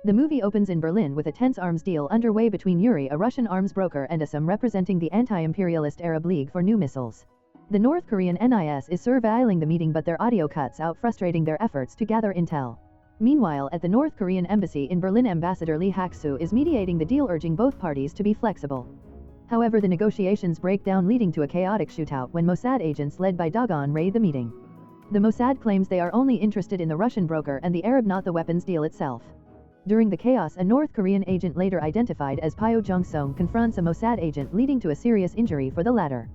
The movie opens in Berlin with a tense arms deal underway between Yuri, a Russian arms broker, and Assam, representing the anti-imperialist Arab League for new missiles. The North Korean NIS is surveilling the meeting, but their audio cuts out, frustrating their efforts to gather intel. Meanwhile, at the North Korean embassy in Berlin, Ambassador Lee Hak-soo is mediating the deal, urging both parties to be flexible. However, the negotiations break down, leading to a chaotic shootout when Mossad agents led by Dagon raid the meeting. The Mossad claims they are only interested in the Russian broker and the Arab, not the weapons deal itself. During the chaos, a North Korean agent later identified as Pyo Jong-sung confronts a Mossad agent, leading to a serious injury for the latter.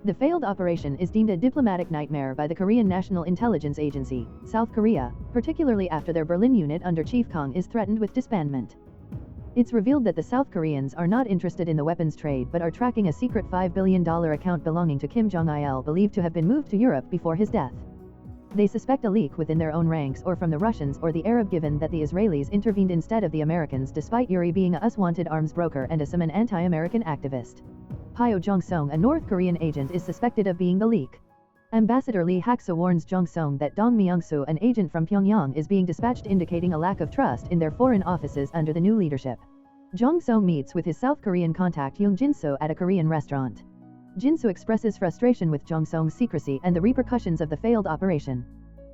The failed operation is deemed a diplomatic nightmare by the Korean National Intelligence Agency, South Korea, particularly after their Berlin unit under Chief Kang is threatened with disbandment. It's revealed that the South Koreans are not interested in the weapons trade but are tracking a secret $5 billion account belonging to Kim Jong-il, believed to have been moved to Europe before his death. They suspect a leak within their own ranks or from the Russians or the Arab, given that the Israelis intervened instead of the Americans, despite Yuri being a US-wanted arms broker and Assam an anti-American activist. Pyo Jong-sung, a North Korean agent, is suspected of being the leak. Ambassador Lee Hak-soo warns Jong-sung that Dong Myung-soo, an agent from Pyongyang, is being dispatched, indicating a lack of trust in their foreign offices under the new leadership. Jong-sung meets with his South Korean contact Yoon Jin-soo at a Korean restaurant. Jin-soo expresses frustration with Jong-sung's secrecy and the repercussions of the failed operation.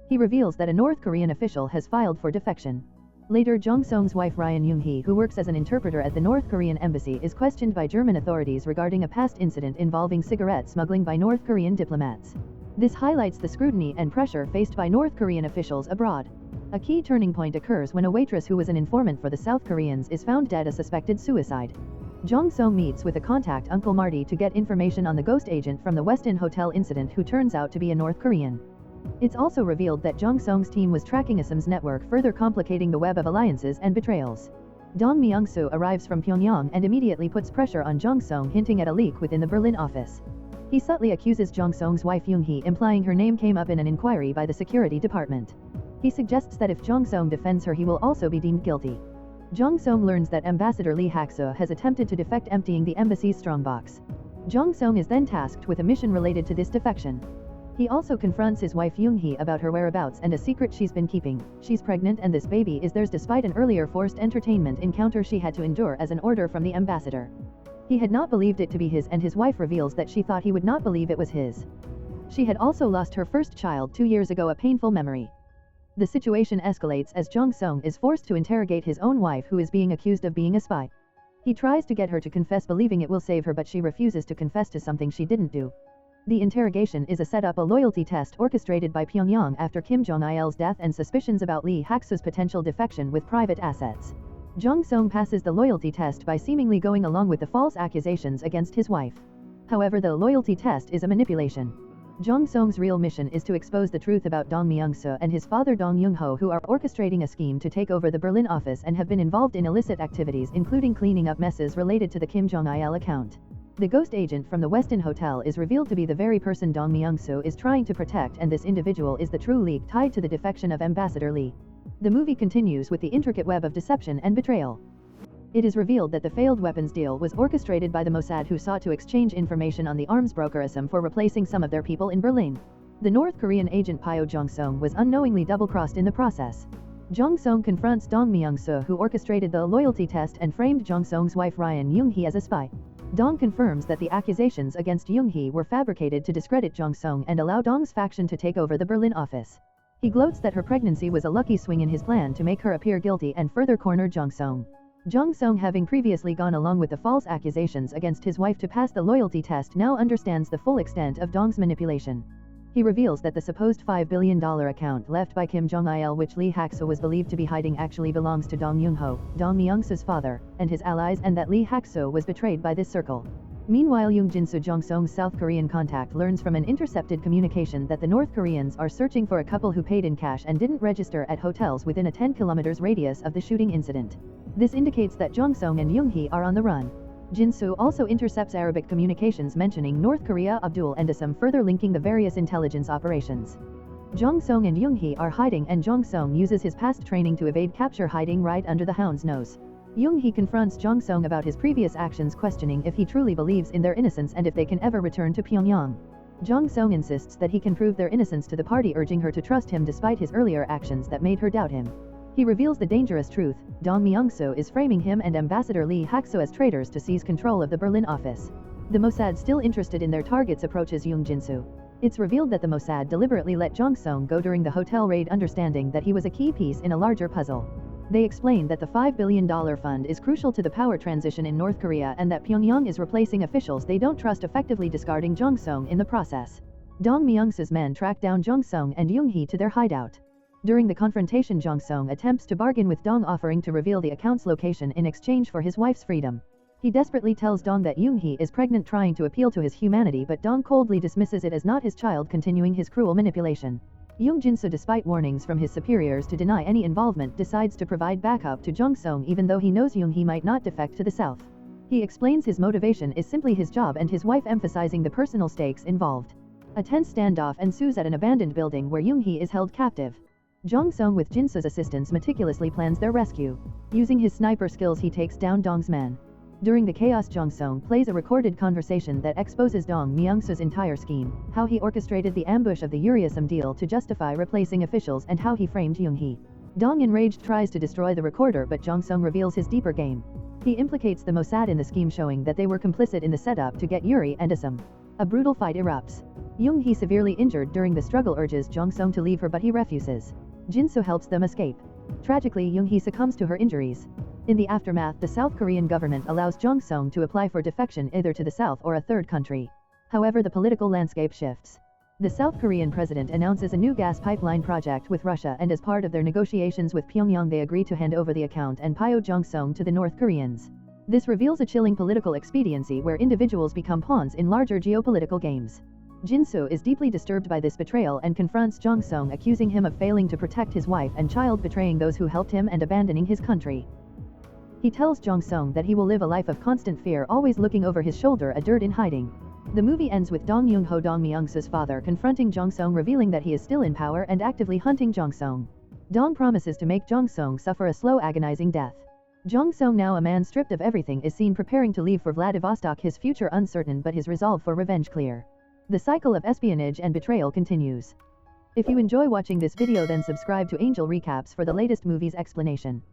He reveals that a North Korean official has filed for defection. Later, Jong-sung's wife Ryun, who works as an interpreter at the North Korean embassy, is questioned by German authorities regarding a past incident involving cigarette smuggling by North Korean diplomats. This highlights the scrutiny and pressure faced by North Korean officials abroad. A key turning point occurs when a waitress who was an informant for the South Koreans is found dead, a suspected suicide. Jong-sung meets with a contact, Uncle Marty, to get information on the ghost agent from the Westin Hotel incident who turns out to be a North Korean. It's also revealed that Jong-sung's team was tracking Assam's network, further complicating the web of alliances and betrayals. Dong Myung-soo arrives from Pyongyang and immediately puts pressure on Jong-sung, hinting at a leak within the Berlin office. He subtly accuses Jong-sung's wife Yoon-hee, implying her name came up in an inquiry by the security department. He suggests that if Jong-sung defends her, he will also be deemed guilty. Jong-sung learns that Ambassador Lee Hak-soo has attempted to defect, emptying the embassy's strongbox. Jong-sung is then tasked with a mission related to this defection. He also confronts his wife Yoon-hee about her whereabouts and a secret she's been keeping. She's pregnant and this baby is theirs, despite an earlier forced entertainment encounter she had to endure as an order from the ambassador. He had not believed it to be his, and his wife reveals that she thought he would not believe it was his. She had also lost her first child 2 years ago, a painful memory. The situation escalates as Jong-sung is forced to interrogate his own wife, who is being accused of being a spy. He tries to get her to confess, believing it will save her, but she refuses to confess to something she didn't do. The interrogation is a setup, a loyalty test orchestrated by Pyongyang after Kim Jong-il's death and suspicions about Lee Hak-soo's potential defection with private assets. Jong-sung passes the loyalty test by seemingly going along with the false accusations against his wife. However, the loyalty test is a manipulation. Jong-sung's real mission is to expose the truth about Dong Myung-soo and his father Dong Young-ho, who are orchestrating a scheme to take over the Berlin office and have been involved in illicit activities, including cleaning up messes related to the Kim Jong-il account. The ghost agent from the Westin Hotel is revealed to be the very person Dong Myung-soo is trying to protect, and this individual is the true leak tied to the defection of Ambassador Lee. The movie continues with the intricate web of deception and betrayal. It is revealed that the failed weapons deal was orchestrated by the Mossad, who sought to exchange information on the arms broker Assam for replacing some of their people in Berlin. The North Korean agent Pyo Jong-sung was unknowingly double-crossed in the process. Jong-sung confronts Dong Myung-soo, who orchestrated the loyalty test and framed Jong-sung's wife Ryun as a spy. Dong confirms that the accusations against Yoon-hee were fabricated to discredit Jong-sung and allow Dong's faction to take over the Berlin office. He gloats that her pregnancy was a lucky swing in his plan to make her appear guilty and further corner Jong-sung. Jong-sung, having previously gone along with the false accusations against his wife to pass the loyalty test, now understands the full extent of Dong's manipulation. He reveals that the supposed $5 billion account left by Kim Jong-il, which Lee Hak-soo was believed to be hiding, actually belongs to Dong Young-ho, Dong Myung-soo's father, and his allies, and that Lee Hak-soo was betrayed by this circle. Meanwhile, Yoon Jin-soo, Jong-sung's South Korean contact, learns from an intercepted communication that the North Koreans are searching for a couple who paid in cash and didn't register at hotels within a 10 kilometers radius of the shooting incident. This indicates that Jong-sung and Yoon-hee are on the run. Jin-soo also intercepts Arabic communications mentioning North Korea, Abdul and Assam, further linking the various intelligence operations. Jong-sung and Yoon-hee are hiding, and Jong-sung uses his past training to evade capture, hiding right under the hound's nose. Yoon-hee confronts Jong-sung about his previous actions, questioning if he truly believes in their innocence and if they can ever return to Pyongyang. Jong-sung insists that he can prove their innocence to the party, urging her to trust him despite his earlier actions that made her doubt him. He reveals the dangerous truth: Dong Myung-soo is framing him and Ambassador Lee Hak-soo as traitors to seize control of the Berlin office. The Mossad, still interested in their targets, approaches Yoon Jin-soo. It's revealed that the Mossad deliberately let Jong Song go during the hotel raid, understanding that he was a key piece in a larger puzzle. They explain that the $5 billion fund is crucial to the power transition in North Korea and that Pyongyang is replacing officials they don't trust, effectively discarding Jong Song in the process. Dong Myung-soo's men track down Jong Song and Young-hee to their hideout. During the confrontation, Jong Song attempts to bargain with Dong, offering to reveal the account's location in exchange for his wife's freedom. He desperately tells Dong that Young-hee is pregnant, trying to appeal to his humanity, but Dong coldly dismisses it as not his child, continuing his cruel manipulation. Yoon Jin-soo, despite warnings from his superiors to deny any involvement, decides to provide backup to Jong Song even though he knows Young-hee might not defect to the south. He explains his motivation is simply his job and his wife, emphasizing the personal stakes involved. A tense standoff ensues at an abandoned building where Young-hee is held captive. Jong Song, with Jin-soo's assistance, meticulously plans their rescue. Using his sniper skills, he takes down Dong's man. During the chaos, Jong Song plays a recorded conversation that exposes Dong Myung-soo's entire scheme, how he orchestrated the ambush of the Uriasum deal to justify replacing officials, and how he framed Young-hee. Dong, enraged, tries to destroy the recorder, but Jong Song reveals his deeper game. He implicates the Mossad in the scheme, showing that they were complicit in the setup to get Yuri and Asum. A brutal fight erupts. Young-hee, severely injured during the struggle, urges Jong Song to leave her, but he refuses. Jin-soo helps them escape. Tragically, Young-hee succumbs to her injuries. In the aftermath, the South Korean government allows Jong Song to apply for defection either to the south or a third country. However, the political landscape shifts. The South Korean president announces a new gas pipeline project with Russia, and as part of their negotiations with Pyongyang, they agree to hand over the account and pio Jong Song to the North Koreans. This reveals a chilling political expediency where individuals become pawns in larger geopolitical games. Jin-soo is deeply disturbed by this betrayal and confronts Jong Song, accusing him of failing to protect his wife and child, betraying those who helped him, and abandoning his country. He tells Jong Song that he will live a life of constant fear, always looking over his shoulder, a dirt in hiding. The movie ends with Dong Young-ho, Dong Myung-soo's father, confronting Jong Song, revealing that he is still in power and actively hunting Jong Song. Dong promises to make Jong Song suffer a slow, agonizing death. Jong Song, now a man stripped of everything, is seen preparing to leave for Vladivostok, his future uncertain but his resolve for revenge clear. The cycle of espionage and betrayal continues. If you enjoy watching this video, then subscribe to Angel Recaps for the latest movies explanation.